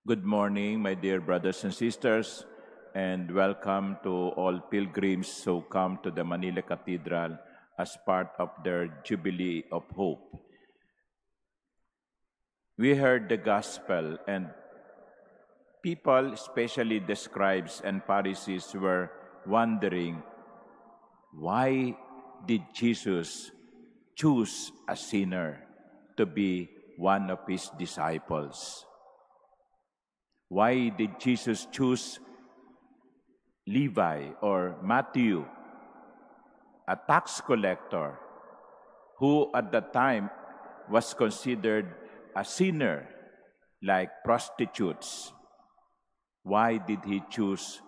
Good morning, my dear brothers and sisters, and welcome to all pilgrims who come to the Manila Cathedral as part of their Jubilee of Hope. We heard the gospel, and people, especially the scribes and Pharisees, were wondering, why did Jesus choose a sinner to be one of his disciples? Why did Jesus choose Levi or Matthew, a tax collector, who at that time was considered a sinner like prostitutes? Why did he choose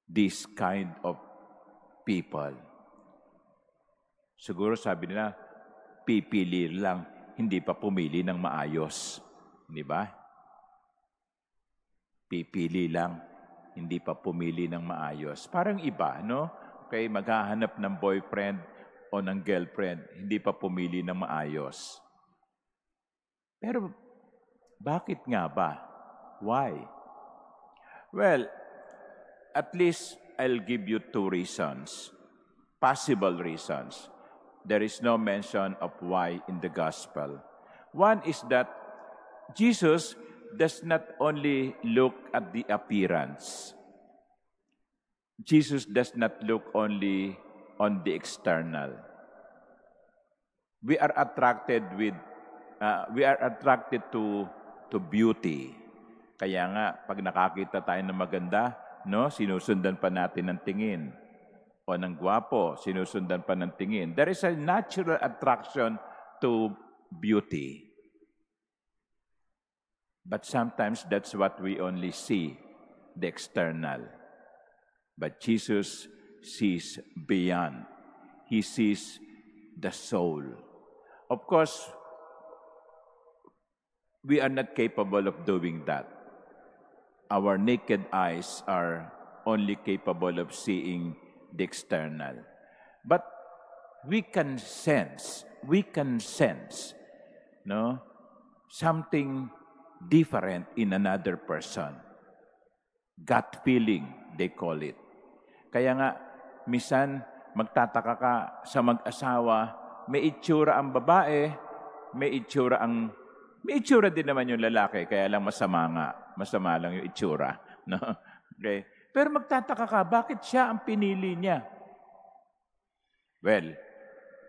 this kind of people? Siguro sabi nila, pipili lang, hindi pa pumili ng maayos. Di ba? Pipili lang, hindi pa pumili ng maayos. Parang iba, no? Okay, maghahanap ng boyfriend o ng girlfriend, hindi pa pumili ng maayos. Pero bakit nga ba? Why? Well, at least I'll give you two reasons, possible reasons. There is no mention of why in the gospel. One is that Jesus does not only look at the appearance. Jesus does not look only on the external. We are attracted to beauty. Kaya nga pag nakakita tayo ng maganda, no, sinusundan pa natin ng tingin. O ng gwapo, sinusundan pa ng tingin. There is a natural attraction to beauty. But sometimes that's what we only see, the external. But Jesus sees beyond. He sees the soul. Of course, we are not capable of doing that. Our naked eyes are only capable of seeing the external. But we can sense, no, something different in another person. Gut feeling, they call it. Kaya nga, minsan magtataka ka sa mag-asawa, may itsura ang babae, may itsura din naman yung lalaki, kaya lang masama lang yung itsura. No? Okay. Pero magtataka ka, bakit siya ang pinili niya? Well,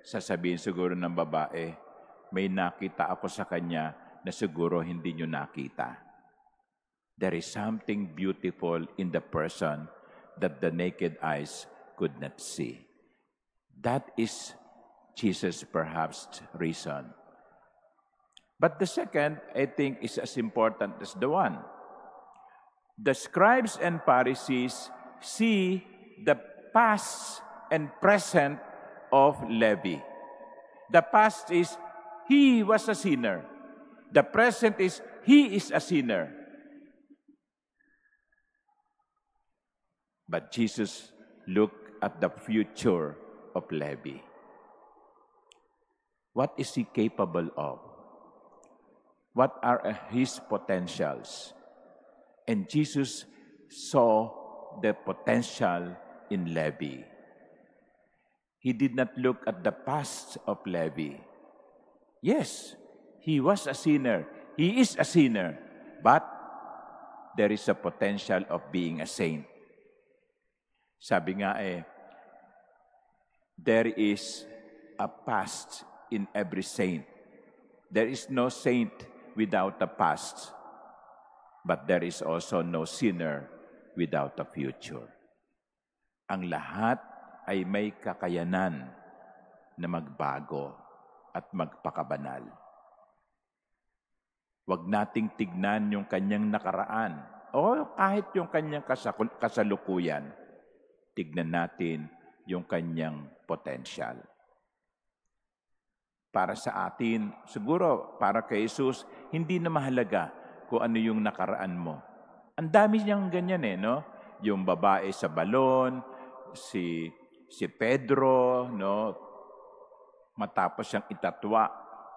sasabihin siguro ng babae, may nakita ako sa kanya na siguro hindi nyo nakita. There is something beautiful in the person that the naked eyes could not see. That is Jesus' perhaps reason. But the second, I think, is as important as the one. The scribes and Pharisees see the past and present of Levi. The past is, he was a sinner. The present is, he is a sinner. But Jesus looked at the future of Levi. What is he capable of? What are his potentials? And Jesus saw the potential in Levi. He did not look at the past of Levi. Yes, he was a sinner. He is a sinner. But there is a potential of being a saint. Sabi nga there is a past in every saint. There is no saint without a past. But there is also no sinner without a future. Ang lahat ay may kakayanan na magbago at magpakabanal. Huwag nating tignan yung kanyang nakaraan o kahit yung kanyang kasalukuyan. Tignan natin yung kanyang potential. Para sa atin, siguro para kay Jesus, hindi na mahalaga kung ano yung nakaraan mo. Ang dami niyang ganyan no? Yung babae sa balon, si Pedro, no? Matapos siyang itatwa,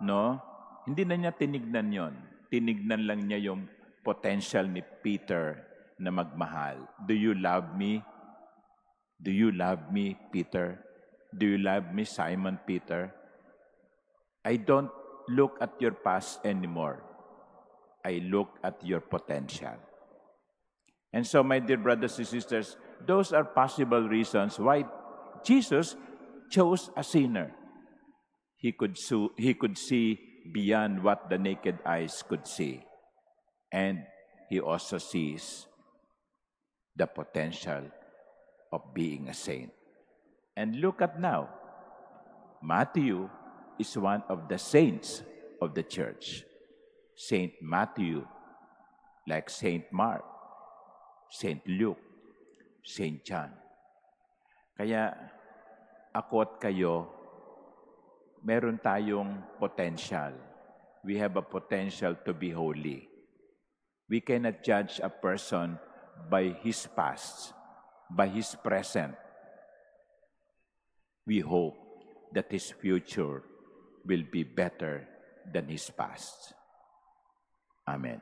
no? Hindi na niya tinignan yon. tinignan lang niya yung potential ni Peter na magmahal. Do you love me? Do you love me, Peter? Do you love me, Simon Peter? I don't look at your past anymore. I look at your potential. And so, my dear brothers and sisters, those are possible reasons why Jesus chose a sinner. He could see beyond what the naked eyes could see. And he also sees the potential of being a saint. And look at now, Matthew is one of the saints of the church. Saint Matthew, like Saint Mark, Saint Luke, Saint John. Kaya ako at kayo, meron tayong potential. We have a potential to be holy. We cannot judge a person by his past, by his present. We hope that his future will be better than his past. Amen.